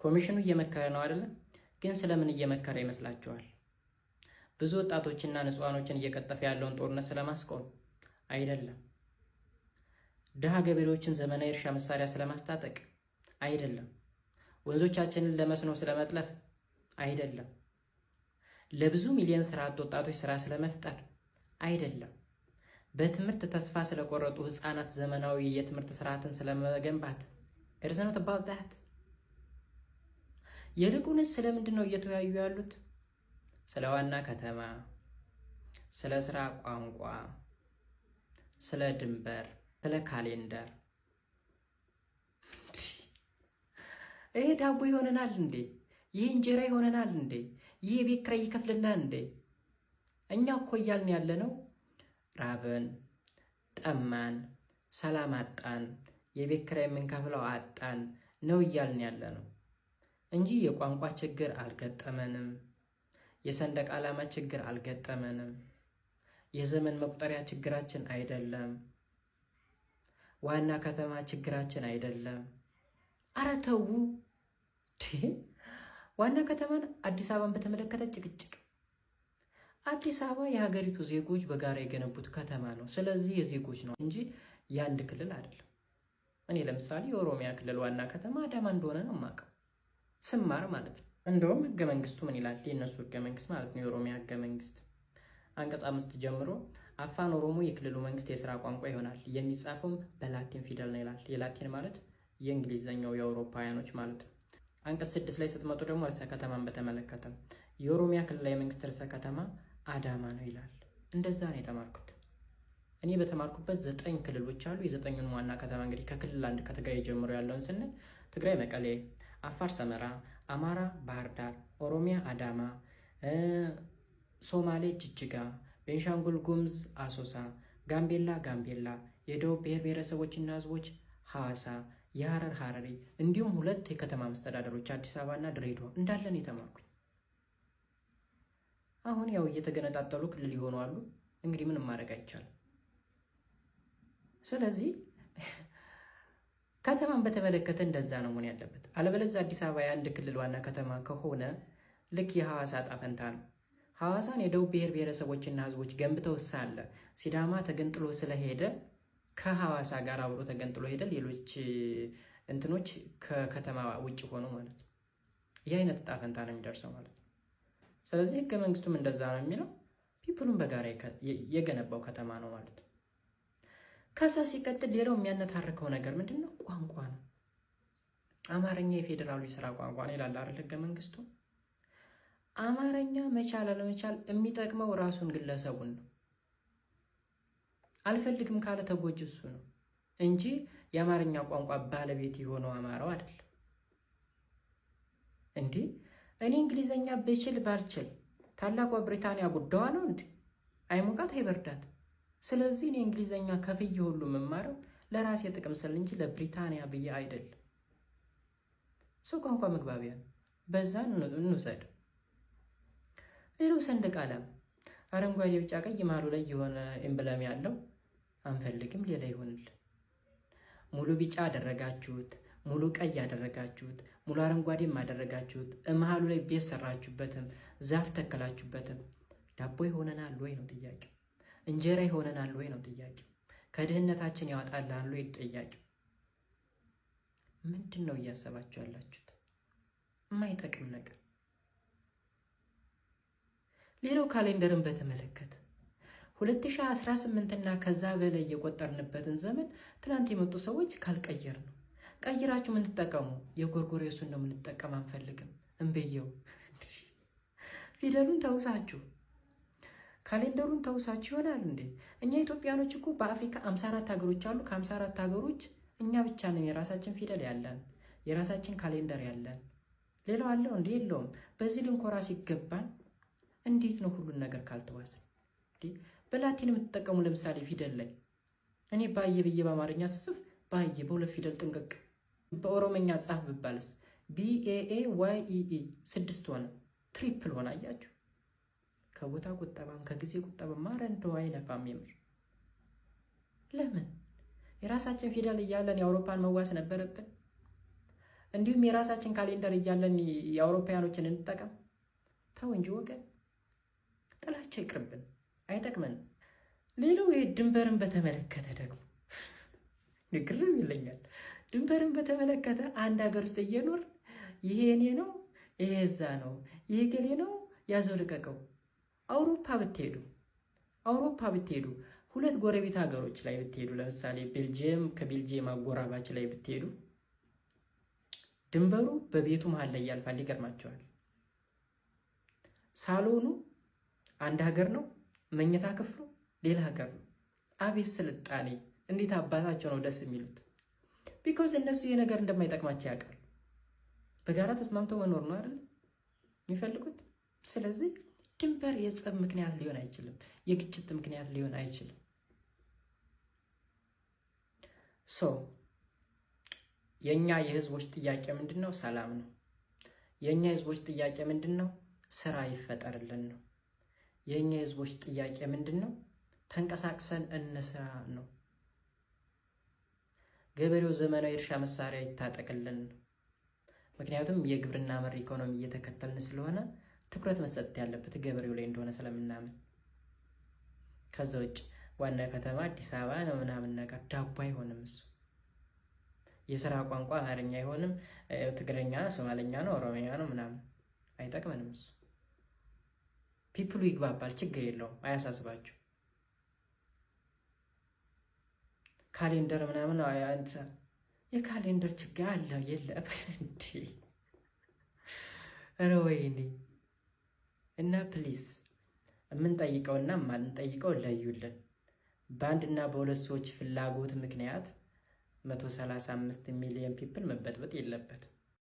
ኮሚሽኑ እየመከረ ነው አይደለ? ግን ስለምን እየመከረ ይመስላችኋል? ብዙ ወጣቶችና ንጹሃኖችን እየቀጠፈ ያለውን ጦርነት ስለማስቆም አይደለም። ድሃ ገበሬዎችን ዘመናዊ እርሻ መሳሪያ ስለማስታጠቅ አይደለም። ወንዞቻችንን ለመስኖ ስለመጥለፍ አይደለም። ለብዙ ሚሊዮን ስራ አጥ ወጣቶች ስራ ስለመፍጠር አይደለም። በትምህርት ተስፋ ስለቆረጡ ህፃናት ዘመናዊ የትምህርት ስርዓትን ስለመገንባት እርዘነው ተባብታት። ይልቁንስ ስለምንድን ነው እየተወያዩ ያሉት? ስለ ዋና ከተማ፣ ስለ ስራ ቋንቋ፣ ስለ ድንበር፣ ስለ ካሌንደር። ይሄ ዳቦ ይሆነናል እንዴ? ይህ እንጀራ ይሆነናል እንዴ? ይህ የቤት ኪራይ ይከፍልናል እንዴ? እኛ እኮ እያልን ያለነው ራበን፣ ጠማን፣ ሰላም አጣን፣ የቤት ኪራይ የምንከፍለው አጣን ነው እያልን ያለነው እንጂ የቋንቋ ችግር አልገጠመንም። የሰንደቅ ዓላማ ችግር አልገጠመንም። የዘመን መቁጠሪያ ችግራችን አይደለም። ዋና ከተማ ችግራችን አይደለም። አረ ተው። ዋና ከተማን አዲስ አበባን በተመለከተ ጭቅጭቅ። አዲስ አበባ የሀገሪቱ ዜጎች በጋራ የገነቡት ከተማ ነው። ስለዚህ የዜጎች ነው እንጂ የአንድ ክልል አይደለም። እኔ ለምሳሌ የኦሮሚያ ክልል ዋና ከተማ አዳማ እንደሆነ ነው የማውቀው ስማር ማለት ነው። እንደውም ህገ መንግስቱ ምን ይላል? የእነሱ ህገ መንግስት ማለት ነው፣ የኦሮሚያ ህገ መንግስት አንቀጽ 5 ጀምሮ አፋን ኦሮሞ የክልሉ መንግስት የስራ ቋንቋ ይሆናል፣ የሚጻፈውም በላቲን ፊደል ነው ይላል። የላቲን ማለት የእንግሊዝኛው የአውሮፓውያኖች ማለት ነው። አንቀጽ 6 ላይ ስትመጡ ደግሞ ርዕሰ ከተማን በተመለከተ የኦሮሚያ ክልላዊ መንግስት ርዕሰ ከተማ አዳማ ነው ይላል። እንደዛ ነው የተማርኩት። እኔ በተማርኩበት 9 ክልሎች አሉ። የዘጠኙን ዋና ከተማ እንግዲህ ከክልል አንድ ከትግራይ ጀምሮ ያለውን ስንል ትግራይ መቀሌ፣ አፋር ሰመራ፣ አማራ ባህር ዳር፣ ኦሮሚያ አዳማ፣ ሶማሌ ጅጅጋ፣ ቤንሻንጉል ጉምዝ አሶሳ፣ ጋምቤላ ጋምቤላ፣ የደቡብ ብሔር ብሔረሰቦችና ህዝቦች ሐዋሳ፣ የሐረር ሐረሪ እንዲሁም 2 የከተማ መስተዳደሮች አዲስ አበባና ድሬዳዋ እንዳለን የተማርኩኝ። አሁን ያው እየተገነጣጠሉ ክልል ይሆኑ አሉ። እንግዲህ ምንም ማድረግ አይቻልም። ስለዚህ ከተማን በተመለከተ እንደዛ ነው መሆን ያለበት። አለበለዚያ አዲስ አበባ የአንድ ክልል ዋና ከተማ ከሆነ ልክ የሐዋሳ ዕጣ ፈንታ ነው። ሐዋሳን የደቡብ ብሔር ብሔረሰቦችና ህዝቦች ገንብተው ሳለ ሲዳማ ተገንጥሎ ስለሄደ ከሐዋሳ ጋር አብሮ ተገንጥሎ ሄደ። ሌሎች እንትኖች ከከተማ ውጭ ሆኖ ማለት ነው። ይህ አይነት ዕጣ ፈንታ ነው የሚደርሰው ማለት ነው። ስለዚህ ህገ መንግስቱም እንደዛ ነው የሚለው። ፒፕሉን በጋራ የገነባው ከተማ ነው ማለት ነው። ከዛ ሲቀጥል ሌላው የሚያነታርከው ነገር ምንድን ነው? ቋንቋ ነው። አማርኛ የፌዴራሉ የስራ ቋንቋ ነው ይላል አይደል ህገ መንግስቱ። አማርኛ መቻል አለመቻል የሚጠቅመው ራሱን ግለሰቡን ነው። አልፈልግም ካለ ተጎጂ እሱ ነው እንጂ የአማርኛ ቋንቋ ባለቤት የሆነው አማራው አይደለም። እንዴ እኔ እንግሊዘኛ ብችል ባልችል ታላቋ ብሪታንያ ጉዳዋ ነው እንዴ? አይሞቃት አይበርዳት። ስለዚህ እኔ እንግሊዘኛ ከፍዬ ሁሉ የምማረው ለራሴ ጥቅም ስል እንጂ ለብሪታንያ ብዬ አይደለም። ሰው ቋንቋ መግባቢያ ነው። በዛ እንውሰድ። ሌላው ሰንደቅ ዓላማ አረንጓዴ፣ ቢጫ፣ ቀይ መሀሉ ላይ የሆነ ኤምብለም ያለው አንፈልግም፣ ሌላ ይሆንልን። ሙሉ ቢጫ አደረጋችሁት፣ ሙሉ ቀይ አደረጋችሁት፣ ሙሉ አረንጓዴም አደረጋችሁት፣ መሀሉ ላይ ቤት ሰራችሁበትም፣ ዛፍ ተከላችሁበትም ዳቦ ይሆነናል ወይ ነው ጥያቄው። እንጀራ ይሆነናል ወይ ነው ጥያቄው። ከድህነታችን ያወጣላል ወይ ጥያቄው። ምንድን ነው እያሰባችሁ ያላችሁት? የማይጠቅም ነገር። ሌላው ካሌንደርን በተመለከተ 2018 እና ከዛ በላይ የቆጠርንበትን ዘመን ትናንት የመጡ ሰዎች ካልቀየር ነው ቀይራችሁ ምን ትጠቀሙ? የጎርጎሬሱን ነው የምንጠቀም፣ አንፈልግም እንበየው። ፊደሉን ተውሳችሁ ካሌንደሩን ተውሳችሁ ይሆናል እንዴ? እኛ ኢትዮጵያኖች እኮ በአፍሪካ 54 ሀገሮች አሉ። ከ54 ሀገሮች እኛ ብቻ ነን የራሳችን ፊደል ያለን፣ የራሳችን ካሌንደር ያለን። ሌላው አለው እንዴ? የለውም። በዚህ ልንኮራ ሲገባን እንዴት ነው ሁሉን ነገር ካልተዋስን? በላቲን የምትጠቀሙ ለምሳሌ ፊደል ላይ እኔ ባየ ብዬ በአማርኛ ስጽፍ ባየ በሁለት ፊደል ጥንቅቅ። በኦሮመኛ ጻፍ ብባልስ BAAYEE 6 ሆነ፣ ትሪፕል ሆነ። አያችሁ? ከቦታ ቁጠባም ከጊዜ ቁጠባም ማረንዶ አይነፋም። የምር ለምን የራሳችን ፊደል እያለን የአውሮፓን መዋስ ነበረብን? እንዲሁም የራሳችን ካሌንደር እያለን የአውሮፓውያኖችን እንጠቀም። ተው እንጂ ወገን፣ ጥላቻ ይቅርብን፣ አይጠቅመንም። ሌላው ድንበርን በተመለከተ ደግሞ ግርም ይለኛል። ድንበርን በተመለከተ አንድ ሀገር ውስጥ እየኖር ይሄ እኔ ነው፣ ይሄ እዛ ነው፣ ይሄ ገሌ ነው፣ ያዘው ልቀቀው። አውሮፓ ብትሄዱ ሁለት ጎረቤት ሀገሮች ላይ ብትሄዱ፣ ለምሳሌ ቤልጅየም ከቤልጅየም አጎራባች ላይ ብትሄዱ ድንበሩ በቤቱ መሀል ላይ ያልፋል። ይገርማቸዋል። ሳሎኑ አንድ ሀገር ነው፣ መኝታ ክፍሉ ሌላ ሀገር ነው። አቤት ስልጣኔ! እንዴት አባታቸው ነው ደስ የሚሉት! ቢኮዝ እነሱ ይሄ ነገር እንደማይጠቅማቸው ያውቃሉ። በጋራ ተስማምተው መኖር ነው አይደል የሚፈልጉት። ስለዚህ ድንበር የጸብ ምክንያት ሊሆን አይችልም፣ የግጭት ምክንያት ሊሆን አይችልም። የኛ የህዝቦች ጥያቄ ምንድነው? ሰላም ነው። የኛ የህዝቦች ጥያቄ ምንድነው? ስራ ይፈጠርልን ነው። የኛ የህዝቦች ጥያቄ ምንድነው? ተንቀሳቅሰን እንስራ ነው። ገበሬው ዘመናዊ እርሻ መሳሪያ ይታጠቅልን ነው። ምክንያቱም የግብርና መር ኢኮኖሚ እየተከተልን ስለሆነ ትኩረት መሰጠት ያለበት ገበሬው ላይ እንደሆነ ስለምናምን። ከዛ ውጭ ዋና ከተማ አዲስ አበባ ነው ምናምን ነገር ዳቦ አይሆንም። እሱ የስራ ቋንቋ አማርኛ አይሆንም፣ ትግረኛ፣ ሶማለኛ ነው፣ ኦሮሚያ ነው ምናምን አይጠቅመንም። እሱ ፒፕሉ ይግባባል፣ ችግር የለውም፣ አያሳስባችሁ። ካሌንደር ምናምን የካሌንደር ችግር አለ የለም እንዴ? ኧረ ወይኔ! እና ፕሊዝ የምንጠይቀውና የማንጠይቀው ለዩልን። በአንድና በሁለት ሰዎች ፍላጎት ምክንያት 135 ሚሊዮን ፒፕል መበጥበጥ የለበትም።